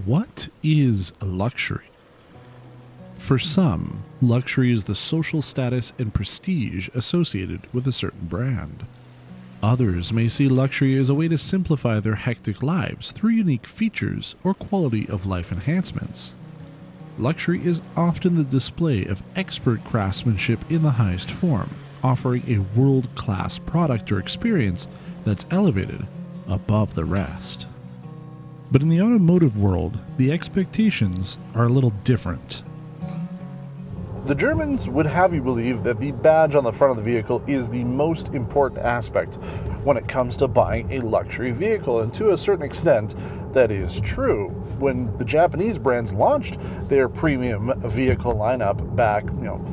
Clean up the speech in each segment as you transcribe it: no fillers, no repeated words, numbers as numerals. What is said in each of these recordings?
What is luxury? For some, luxury is the social status and prestige associated with a certain brand. Others may see luxury as a way to simplify their hectic lives through unique features or quality of life enhancements. Luxury is often the display of expert craftsmanship in the highest form, offering a world-class product or experience that's elevated above the rest. But in the automotive world, the expectations are a little different. The Germans would have you believe that the badge on the front of the vehicle is the most important aspect when it comes to buying a luxury vehicle, and to a certain extent, that is true. When the Japanese brands launched their premium vehicle lineup back,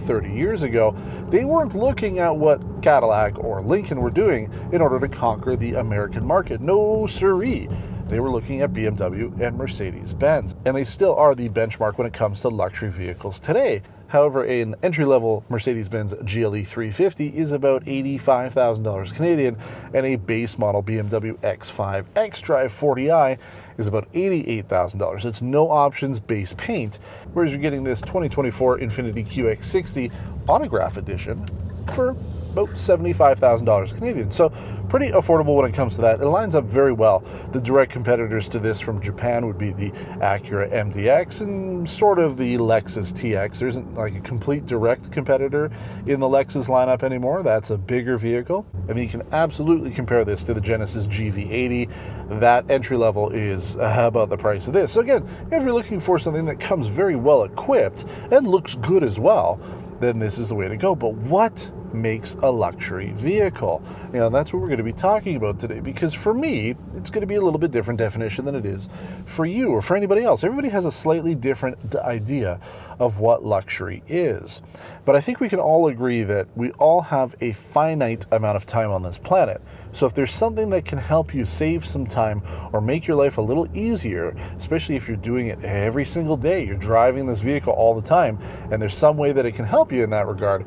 30 years ago, they weren't looking at what Cadillac or Lincoln were doing in order to conquer the American market. No siree. They were looking at BMW and Mercedes-Benz, and they still are the benchmark when it comes to luxury vehicles today. However, an entry-level Mercedes-Benz GLE 350 is about $85,000 Canadian, and a base model BMW X5 xDrive 40i is about $88,000. It's no options base paint, whereas you're getting this 2024 Infiniti QX60 Autograph Edition for about $75,000 Canadian. So pretty affordable when it comes to that. It lines up very well. The direct competitors to this from Japan would be the Acura MDX and sort of the Lexus TX. There isn't like a complete direct competitor in the Lexus lineup anymore. That's a bigger vehicle. And you can absolutely compare this to the Genesis GV80. That entry level is about the price of this. So again, if you're looking for something that comes very well equipped and looks good as well, then this is the way to go. But what makes a luxury vehicle? That's what we're going to be talking about today, because for me, it's going to be a little bit different definition than it is for you or for anybody else. Everybody has a slightly different idea of what luxury is. But I think we can all agree that we all have a finite amount of time on this planet. So if there's something that can help you save some time or make your life a little easier, especially if you're doing it every single day, you're driving this vehicle all the time, and there's some way that it can help you in that regard,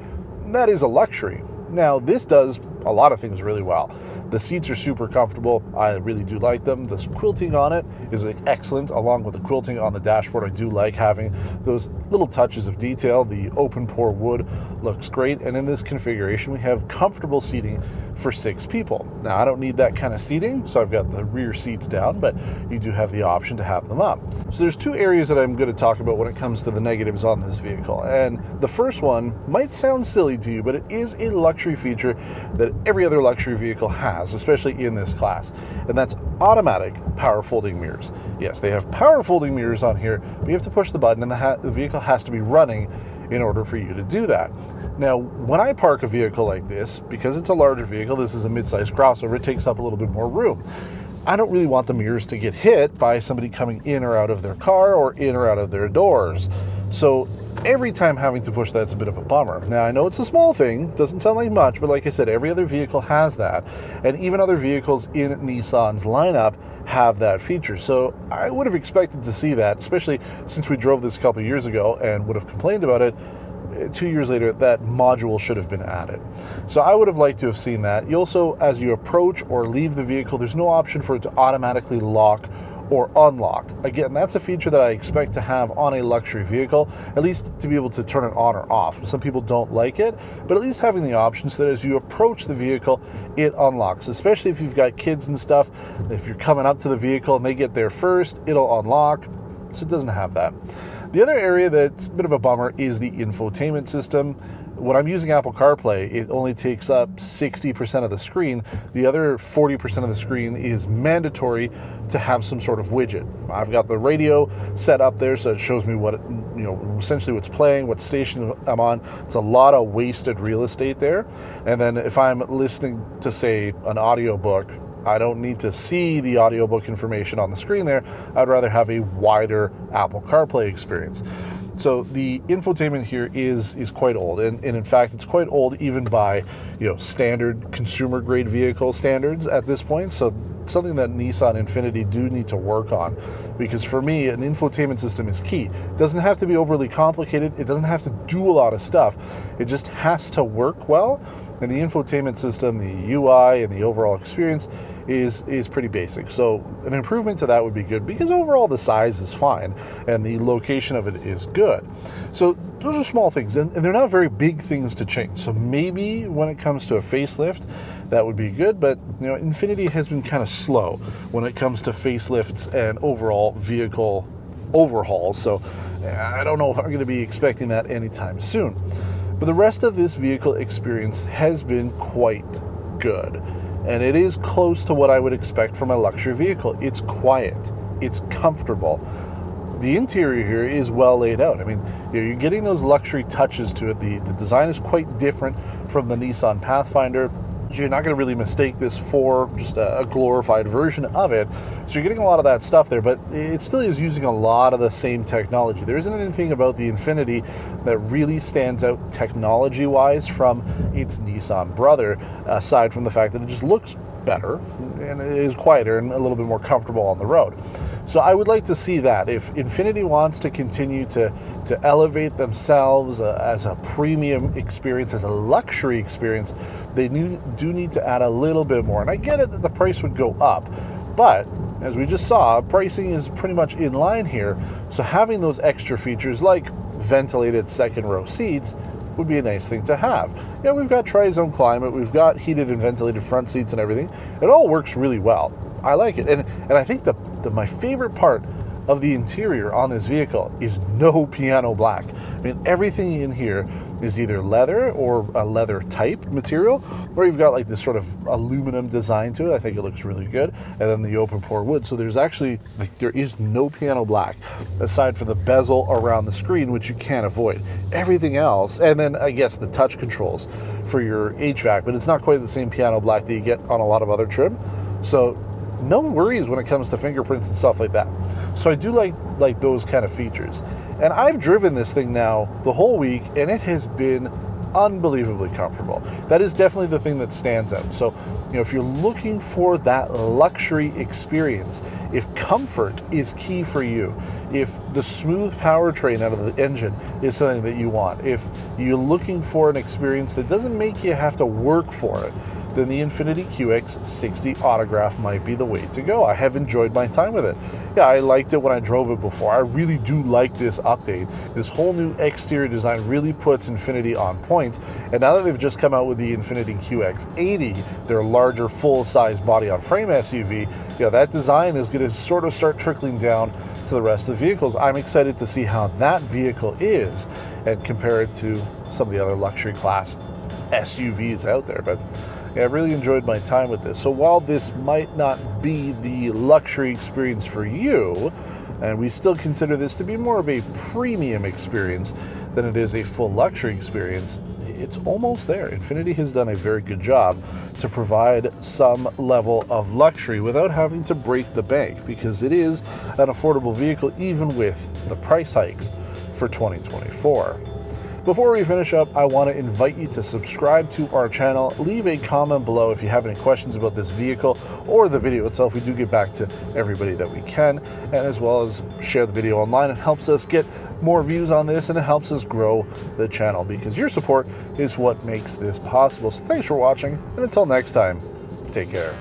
that is a luxury. Now, this does a lot of things really well. The seats are super comfortable. I really do like them. The quilting on it is excellent, along with the quilting on the dashboard. I do like having those little touches of detail. The open pore wood looks great, and in this configuration, we have comfortable seating for 6 people. Now, I don't need that kind of seating, so I've got the rear seats down, but you do have the option to have them up. So there's 2 areas that I'm going to talk about when it comes to the negatives on this vehicle, and the first one might sound silly to you, but it is a luxury feature that every other luxury vehicle has, especially in this class, and that's automatic power folding mirrors. Yes, they have power folding mirrors on here, but you have to push the button, and the vehicle has to be running in order for you to do that. Now, when I park a vehicle like this, because it's a larger vehicle, this is a mid-sized crossover, it takes up a little bit more room. I don't really want the mirrors to get hit by somebody coming in or out of their car or in or out of their doors. So every time having to push that's a bit of a bummer. Now, I know it's a small thing, doesn't sound like much, but like I said, every other vehicle has that, and even other vehicles in Nissan's lineup have that feature. So I would have expected to see that, especially since we drove this a couple years ago and would have complained about it. 2 years later, that module should have been added. So I would have liked to have seen that. You also, as you approach or leave the vehicle, there's no option for it to automatically lock or unlock. Again, that's a feature that I expect to have on a luxury vehicle, at least to be able to turn it on or off. Some people don't like it, but at least having the option so that as you approach the vehicle, it unlocks, especially if you've got kids and stuff. If you're coming up to the vehicle and they get there first, it'll unlock, so it doesn't have that. The other area that's a bit of a bummer is the infotainment system. When I'm using Apple CarPlay, it only takes up 60% of the screen. The other 40% of the screen is mandatory to have some sort of widget. I've got the radio set up there, so it shows me what, essentially what's playing, what station I'm on. It's a lot of wasted real estate there. And then if I'm listening to, say, an audiobook, I don't need to see the audiobook information on the screen there. I'd rather have a wider Apple CarPlay experience. So the infotainment here is quite old, and in fact, it's quite old even by standard consumer grade vehicle standards at this point. So something that Nissan Infiniti do need to work on, because for me, an infotainment system is key. It doesn't have to be overly complicated. It doesn't have to do a lot of stuff. It just has to work well. And the infotainment system, the UI, and the overall experience is pretty basic. So an improvement to that would be good, because overall the size is fine and the location of it is good. So those are small things, and they're not very big things to change. So maybe when it comes to a facelift, that would be good. But Infiniti has been kind of slow when it comes to facelifts and overall vehicle overhauls. So I don't know if I'm going to be expecting that anytime soon. But the rest of this vehicle experience has been quite good, and it is close to what I would expect from a luxury vehicle. It's quiet, it's comfortable. The interior here is well laid out. I mean, you're getting those luxury touches to it. The design is quite different from the Nissan Pathfinder. So you're not going to really mistake this for just a glorified version of it. So you're getting a lot of that stuff there, but it still is using a lot of the same technology. There isn't anything about the Infiniti that really stands out technology-wise from its Nissan brother, aside from the fact that it just looks better and it is quieter and a little bit more comfortable on the road. So I would like to see that. If Infiniti wants to continue to elevate themselves as a premium experience, as a luxury experience, they do need to add a little bit more. And I get it that the price would go up, but as we just saw, pricing is pretty much in line here. So having those extra features like ventilated second row seats would be a nice thing to have. Yeah, we've got tri-zone climate, we've got heated and ventilated front seats and everything. It all works really well. I like it. And I think my favorite part of the interior on this vehicle is no piano black. I mean, everything in here is either leather or a leather type material, or you've got like this sort of aluminum design to it. I think it looks really good. And then the open pore wood. So there's actually, there is no piano black aside from the bezel around the screen, which you can't avoid. Everything else, and then I guess the touch controls for your HVAC, but it's not quite the same piano black that you get on a lot of other trim. So no worries when it comes to fingerprints and stuff like that. So I do like those kind of features. And I've driven this thing now the whole week, and it has been unbelievably comfortable. That is definitely the thing that stands out. So, if you're looking for that luxury experience, if comfort is key for you, if the smooth powertrain out of the engine is something that you want, if you're looking for an experience that doesn't make you have to work for it, then the Infiniti QX60 Autograph might be the way to go. I have enjoyed my time with it. Yeah, I liked it when I drove it before. I really do like this update. This whole new exterior design really puts Infiniti on point. And now that they've just come out with the Infiniti QX80, their larger full-size body-on-frame SUV, that design is going to sort of start trickling down to the rest of the vehicles. I'm excited to see how that vehicle is and compare it to some of the other luxury class SUVs out there. But I've really enjoyed my time with this. So while this might not be the luxury experience for you, and we still consider this to be more of a premium experience than it is a full luxury experience, it's almost there. Infiniti has done a very good job to provide some level of luxury without having to break the bank, because it is an affordable vehicle even with the price hikes for 2024. Before we finish up, I want to invite you to subscribe to our channel. Leave a comment below if you have any questions about this vehicle or the video itself. We do get back to everybody that we can, and as well as share the video online. It helps us get more views on this, and it helps us grow the channel, because your support is what makes this possible. So thanks for watching, and until next time, take care.